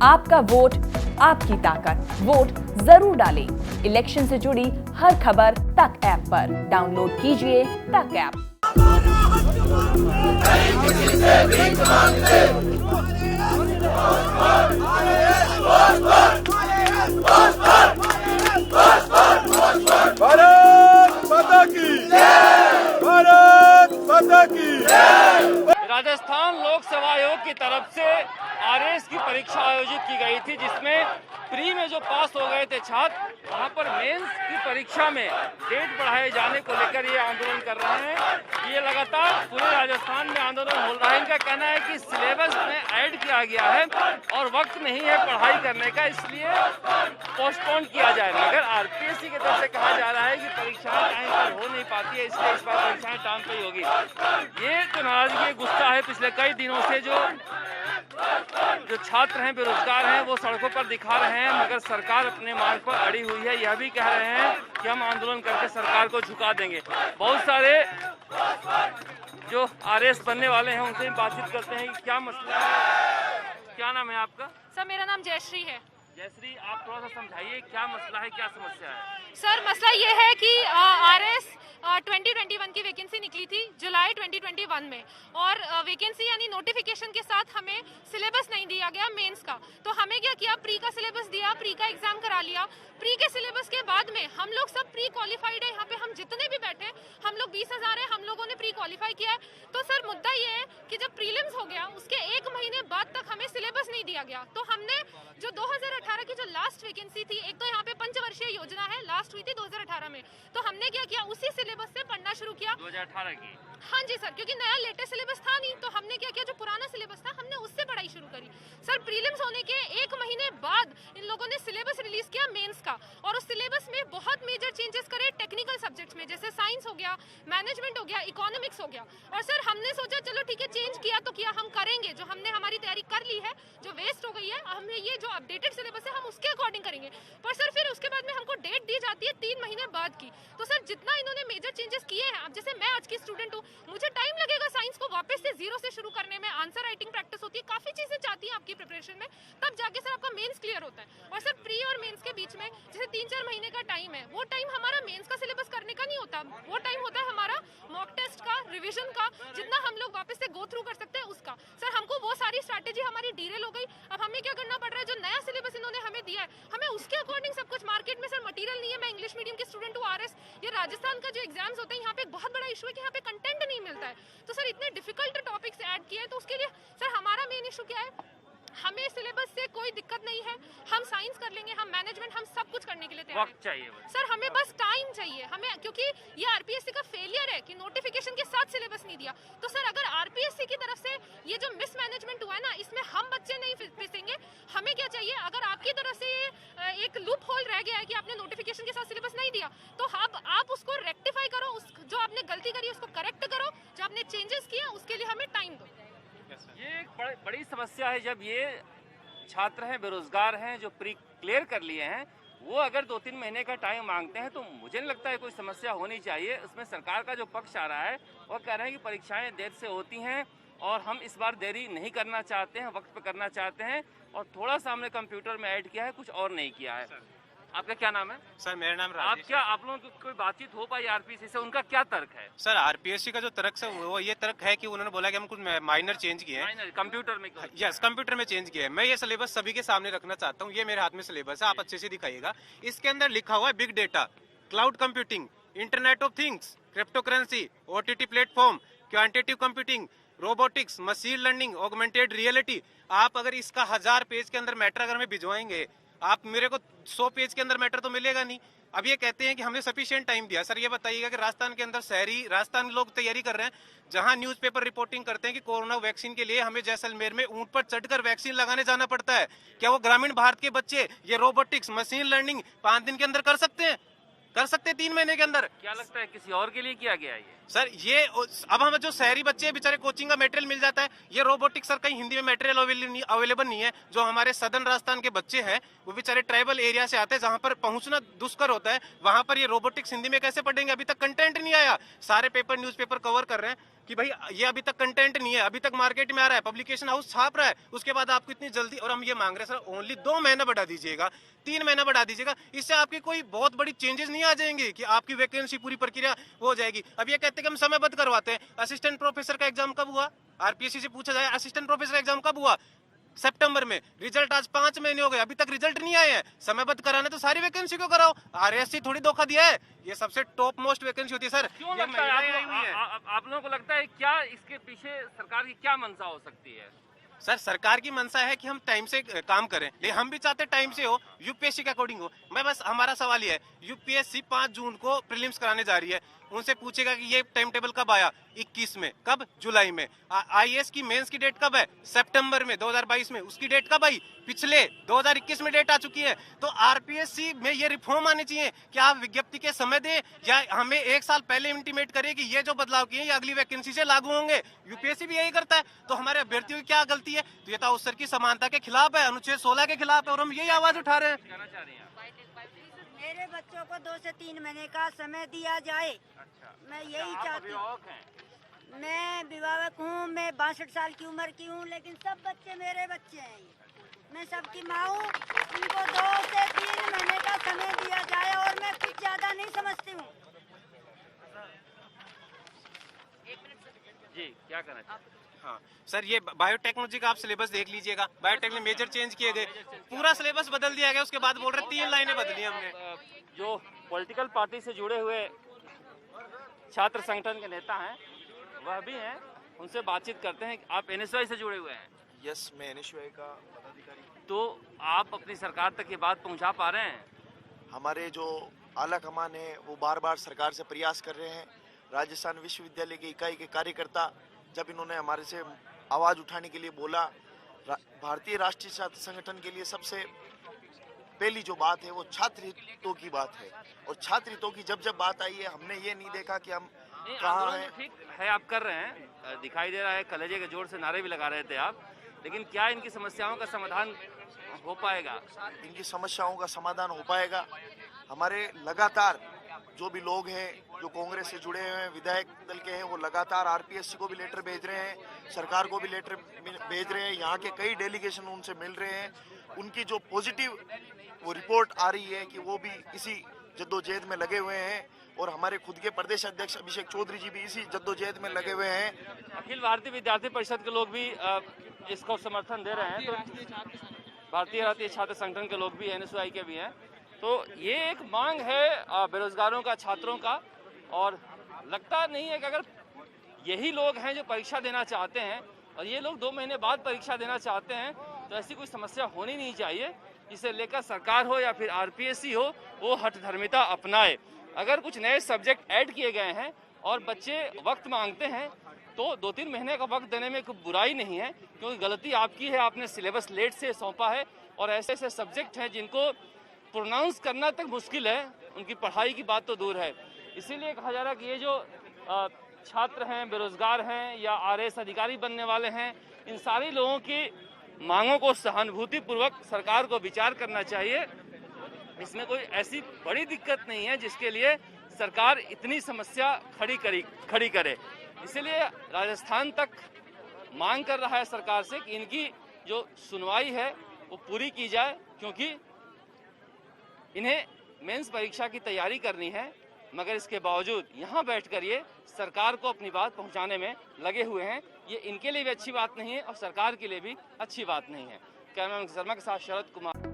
आपका वोट आपकी ताकत, वोट जरूर डालें। इलेक्शन से जुड़ी हर खबर तक ऐप पर डाउनलोड कीजिए तक ऐप। भारत माता की जय, भारत माता की जय। राजस्थान लोक सेवा आयोग की तरफ से आरएस की परीक्षा आयोजित की गई थी, जिसमें प्री में जो पास हो गए थे छात्र, वहां पर मेंस की परीक्षा में डेट बढ़ाए जाने को लेकर ये आंदोलन कर रहे हैं। ये लगातार पूरे राजस्थान में आंदोलन हो रहा है। इनका कहना है कि सिलेबस में ऐड किया गया है और वक्त नहीं है पढ़ाई करने का, इसलिए पोस्टपोन किया जाए। मगर आरपीएससी की तरफ से कहा जा रहा है कि परीक्षाएं टाइम पर हो नहीं पाती है, इसलिए इस बार परीक्षाएं टाइम पर ही होगी। ये जो नाराजगी गुस्सा है पिछले कई दिनों से जो छात्र हैं, बेरोजगार हैं, वो सड़कों पर दिखा रहे हैं, मगर सरकार अपने मार्ग पर अड़ी हुई है। यह भी कह रहे हैं कि हम आंदोलन करके सरकार को झुका देंगे। बहुत सारे जो आरएस बनने वाले हैं उनसे बातचीत करते हैं कि क्या मसला है। क्या नाम है आपका? सर मेरा नाम जयश्री है। जयश्री, आप थोड़ा सा समझाइए क्या मसला है, क्या समस्या है? सर मसला ये है कि आरएस 2021 की वैकेंसी निकली थी जुलाई 2021 में, और वैकेंसी यानी नोटिफिकेशन के साथ हमें सिलेबस नहीं दिया गया मेंस का। तो हमें क्या किया, प्री का सिलेबस दिया, प्री का एग्जाम करा लिया। प्री के सिलेबस के बाद में हम लोग सब प्री क्वालिफाइड है। यहाँ पे हम जितने भी बैठे, हम लोग 20,000 है, हम लोगों ने प्री क्वालिफाई किया है। तो सर मुद्दा ये है कि जब प्रीलिम्स हो गया उसके 1 महीने बाद तक हमें सिलेबस नहीं दिया गया। तो हमने जो 2018 की जो लास्ट वैकेंसी थी, एक तो यहाँ पे पंचवर्षीय योजना है, लास्ट हुई थी 2018 में, तो हमने क्या किया, उसी सिलेबस से पढ़ना शुरू किया। 2018 की? हाँ जी सर, क्योंकि नया लेटेस्ट सिलेबस था नहीं, तो हमने क्या किया, जो पुराना सिलेबस था हमने उससे पढ़ाई शुरू करी। सर प्रीलिम्स होने के 1 महीने बाद इन लोगों ने सिलेबस रिलीज किया मेंस का, और उस सिलेबस में बहुत मेजर चेंजेस करे टेक्निकल सब्जेक्ट्स में, जैसे साइंस हो गया, मैनेजमेंट हो गया, इकोनॉमिक्स हो गया। और सर हमने सोचा चलो ठीक है, चेंज किया तो किया, हम करेंगे, जो हमने हमारी तैयारी कर ली है, जो वेस्ट हो गई है, हमें ये जो अपडेटेड सिलेबस है हम उसके अकॉर्डिंग करेंगे। पर सर फिर उसके बाद में हमको डेट दी जाती है 3 महीने बाद की। तो सर जितना इन्होंने मेजर चेंजेस किए हैं, अब जैसे मैं आज की स्टूडेंट हूँ, मुझे टाइम लगेगा साइंस को वापस से 0 से शुरू करने में, आंसर राइटिंग प्रैक्टिस होती है, काफी चीजें चाहती है आपकी प्रिपरेशन में, तब जाके सर आपका मेंस क्लियर होता है। और सर प्री और मेंस के बीच में जैसे 3-4 महीने का टाइम है, वो टाइम हमारा मेंस का सिलेबस करने का नहीं होता, वो टाइम होता है हमारा मॉक टेस्ट का, रिविजन का, जितना हम लोग वापस से गो थ्रू कर सकते हैं उसका। सर हमको वो सारी स्ट्रैटेजी हमारी डीरेल हो गई। अब हमें क्या करना पड़ रहा है, जो नया सिलेबस इन्होंने हमें दिया है, हमें उसके अकॉर्डिंग सब कुछ, मार्केट में सर मटेरियल नहीं है। मैं इंग्लिश मीडियम की स्टूडेंट हूँ, आरएस, ये राजस्थान का जो एग्जाम्स होते हैं, यहाँ पे एक बहुत बड़ा इशू है कि यहाँ पे कंटेंट नहीं मिलता है। तो सर इतने डिफिकल्ट टॉपिक्स ऐड किए हैं, तो उसके लिए सर हमारा मेन इशू क्या है, हमें सिलेबस से कोई दिक्कत नहीं है, हम साइंस कर लेंगे, हम मैनेजमेंट, हम सब कुछ करने के लिए तैयार वक्त चाहिए सर, हमें बस टाइम चाहिए हमें, क्योंकि ये आरपीएससी का फेलियर है कि नोटिफिकेशन के साथ सिलेबस नहीं दिया। तो सर अगर आरपीएससी की तरफ से ये जो मिसमैनेजमेंट हुआ है ना, इसमें हम बच्चे नहीं पिसेंगे। हमें क्या चाहिए, अगर आपकी तरफ से ये एक लूप होल रह गया है कि आपने नोटिफिकेशन के साथ सिलेबस नहीं दिया, तो आप उसको रेक्टिफाई करो, जो आपने गलती करी उसको करेक्ट करो, जो आपने चेंजेस किया उसके लिए हमें टाइम दो। ये एक बड़ी समस्या है। जब ये छात्र हैं, बेरोजगार हैं, जो प्री क्लियर कर लिए हैं, वो अगर 2-3 महीने का टाइम मांगते हैं, तो मुझे नहीं लगता है कोई समस्या होनी चाहिए। उसमें सरकार का जो पक्ष आ रहा है, वो कह रहे हैं कि परीक्षाएं देर से होती हैं और हम इस बार देरी नहीं करना चाहते हैं, वक्त पर करना चाहते हैं, और थोड़ा सा हमने कंप्यूटर में ऐड किया है, कुछ और नहीं किया है। आपका क्या नाम है? सर मेरा नाम राजेश। आप लोगों की कोई बातचीत हो पाई आरपीएससी से? उनका क्या तर्क है? सर आरपीएससी का जो तर्क है वो ये तर्क है कि उन्होंने बोला कि हम कुछ माइनर चेंज किए हैं कंप्यूटर में। यस, कंप्यूटर में चेंज किया है। मैं ये सिलेबस सभी के सामने रखना चाहता हूँ। ये मेरे हाथ में सिलेबस है, आप अच्छे से दिखाइएगा। इसके अंदर लिखा हुआ है big data, cloud computing, internet of things, crypto currency, OTT platform, quantitative computing, robotics, machine learning, augmented reality. आप अगर इसका 1000 पेज के अंदर मैटर अगर हमें भिजवाएंगे, आप मेरे को 100 पेज के अंदर मैटर तो मिलेगा नहीं। अब ये कहते हैं कि हमने सफिशिएंट टाइम दिया। सर ये बताइएगा कि राजस्थान के अंदर शहरी राजस्थान लोग तैयारी कर रहे हैं, जहां न्यूज़पेपर रिपोर्टिंग करते हैं कि कोरोना वैक्सीन के लिए हमें जैसलमेर में ऊंट पर चढ़कर वैक्सीन लगाने जाना पड़ता है। क्या वो ग्रामीण भारत के बच्चे ये रोबोटिक्स, मशीन लर्निंग 5 दिन के अंदर कर सकते हैं? कर सकते हैं 3 महीने के अंदर? क्या लगता है किसी और के लिए किया गया है ये? सर ये अब हमें जो शहरी बच्चे बेचारे कोचिंग का मटेरियल मिल जाता है, ये रोबोटिक्स सर कहीं हिंदी में मटेरियल अवेलेबल नहीं है। जो हमारे सदर्न राजस्थान के बच्चे हैं वो बेचारे ट्राइबल एरिया से आते हैं जहां पर पहुंचना दुष्कर होता है, वहां पर ये रोबोटिक्स हिंदी में कैसे पढ़ेंगे? अभी तक कंटेंट नहीं आया, सारे पेपर न्यूज़पेपर कवर कर रहे हैं। कि भाई ये अभी तक कंटेंट नहीं है, अभी तक मार्केट में आ रहा है, पब्लिकेशन हाउस छाप रहा है, उसके बाद आपको इतनी जल्दी, और हम ये मांग रहे हैं सर ओनली 2 महीना बढ़ा दीजिएगा, 3 महीना बढ़ा दीजिएगा, इससे आपकी कोई बहुत बड़ी चेंजेस नहीं आ जाएंगे कि आपकी वैकेंसी पूरी प्रक्रिया हो जाएगी। अब ये कहते हैं कि हम समयबद्ध करवाते हैं। असिस्टेंट प्रोफेसर का एग्जाम कब हुआ? आरपीएससी से पूछा जाए असिस्टेंट प्रोफेसर एग्जाम कब हुआ? सितंबर में। रिजल्ट आज 5 महीने हो गए, अभी तक रिजल्ट नहीं आए हैं। समयबद्ध कराने तो सारी वैकेंसी को कराओ। आरएससी थोड़ी धोखा दिया है, ये सबसे टॉप मोस्ट वैकेंसी होती है सर। क्यों ये लगता है महिलाएं आई हुई हैं। आप लोगों को लगता है क्या इसके पीछे सरकार की क्या मंशा हो सकती है? सर सरकार की मंशा है कि हम टाइम से काम करें, लेकिन हम भी चाहते हैं टाइम से हो, यूपीएससी के अकॉर्डिंग हो। मैं बस हमारा सवाल ये है, यूपीएससी 5 जून को प्रीलिम्स कराने जा रही है, उनसे पूछेगा कि ये टाइम टेबल कब आया? 21 में। कब? जुलाई में। आईएएस की मेंस की डेट कब है? सितंबर में 2022 में। उसकी डेट कब आई? पिछले 2021 में डेट आ चुकी है। तो आरपीएससी में ये रिफॉर्म आने चाहिए कि आप विज्ञप्ति के समय दें, या हमें 1 साल पहले इंटीमेट करिए कि ये जो बदलाव किए ये अगली वैकेंसी से लागू होंगे। यूपीएससी भी यही करता है, तो हमारे अभ्यर्थियों की क्या गलती है? तो ये तो अवसर की समानता के खिलाफ है, अनुच्छेद 16 के खिलाफ है, और हम यही आवाज उठा रहे हैं। कहना चाह रही हैं आप? मेरे बच्चों को 2 से 3 महीने का समय दिया जाए। अच्छा, मैं क्या यही आप चाहती हूँ। अभिभावक हैं? मैं विवाहक हूँ, मैं 62 साल की उम्र की हूँ, लेकिन सब बच्चे मेरे बच्चे हैं। मैं सबकी माँ हूँ। इनको 2 से 3 महीने का समय दिया जाए, और मैं कुछ ज्यादा नहीं समझती हूँ। जी, क्या कहना चाहते हैं? हाँ सर, ये बायोटेक्नोलॉजी का आप सिलेबस देख लीजिएगा। बायोटेक्नोलॉजी मेजर चेंज किए गए, पूरा सिलेबस बदल दिया गया। उसके बाद बोल रहे 3 लाइनें बदली हमने। जो पॉलिटिकल पार्टी से जुड़े हुए छात्र संगठन के नेता हैं वह भी हैं, उनसे बातचीत करते हैं। आप एनएसवाई से जुड़े हुए हैं? यस, मैं एनएसवाई का पदाधिकारी। तो आप अपनी सरकार तक ये बात पहुंचा पा रहे हैं? हमारे जो आला कमान है वो बार बार सरकार से प्रयास कर रहे हैं। राजस्थान विश्वविद्यालय की इकाई के कार्यकर्ता जब इन्होंने हमारे से आवाज़ उठाने के लिए बोला, भारतीय राष्ट्रीय छात्र संगठन के लिए सबसे पहली जो बात है वो छात्र हितों की बात है। और छात्र हितों की जब बात आई है, हमने ये नहीं देखा कि हम कहाँ हैं। ठीक है, आप कर रहे हैं, दिखाई दे रहा है, कलेजे के जोर से नारे भी लगा रहे थे आप, लेकिन क्या इनकी समस्याओं का समाधान हो पाएगा? इनकी समस्याओं का समाधान हो पाएगा। हमारे लगातार जो भी लोग हैं जो कांग्रेस से जुड़े हुए हैं, विधायक दल के हैं, वो लगातार आरपीएससी को भी लेटर भेज रहे हैं, सरकार को भी लेटर भेज रहे हैं। यहाँ के कई डेलीगेशन उनसे मिल रहे हैं। उनकी जो पॉजिटिव वो रिपोर्ट आ रही है कि वो भी इसी जद्दोजहद में लगे हुए हैं, और हमारे खुद के प्रदेश अध्यक्ष अभिषेक चौधरी जी भी इसी जद्दोजहद में लगे हुए हैं। अखिल भारतीय विद्यार्थी परिषद के लोग भी इसको समर्थन दे रहे हैं, तो भारतीय छात्र संगठन के लोग भी, एनएसयूआई के भी हैं। तो ये एक मांग है बेरोजगारों का, छात्रों का, और लगता नहीं है कि अगर यही लोग हैं जो परीक्षा देना चाहते हैं और ये लोग 2 महीने बाद परीक्षा देना चाहते हैं, तो ऐसी कोई समस्या होनी नहीं चाहिए। इसे लेकर सरकार हो या फिर आरपीएससी हो, वो हठधर्मिता अपनाए। अगर कुछ नए सब्जेक्ट ऐड किए गए हैं और बच्चे वक्त मांगते हैं, तो 2-3 महीने का वक्त देने में कोई बुराई नहीं है, क्योंकि गलती आपकी है, आपने सिलेबस लेट से सौंपा है, और ऐसे ऐसे सब्जेक्ट हैं जिनको प्रोनाउंस करना तक मुश्किल है, उनकी पढ़ाई की बात तो दूर है। इसीलिए कहा जा रहा है कि ये जो छात्र हैं, बेरोजगार हैं, या आरएएस अधिकारी बनने वाले हैं, इन सारे लोगों की मांगों को सहानुभूतिपूर्वक सरकार को विचार करना चाहिए। इसमें कोई ऐसी बड़ी दिक्कत नहीं है जिसके लिए सरकार इतनी समस्या खड़ी करे। इसीलिए राजस्थान तक मांग कर रहा है सरकार से कि इनकी जो सुनवाई है वो पूरी की जाए, क्योंकि इन्हें मेंस परीक्षा की तैयारी करनी है, मगर इसके बावजूद यहाँ बैठकर ये सरकार को अपनी बात पहुँचाने में लगे हुए हैं। ये इनके लिए भी अच्छी बात नहीं है और सरकार के लिए भी अच्छी बात नहीं है। कैमरामैन शर्मा के साथ शरद कुमार।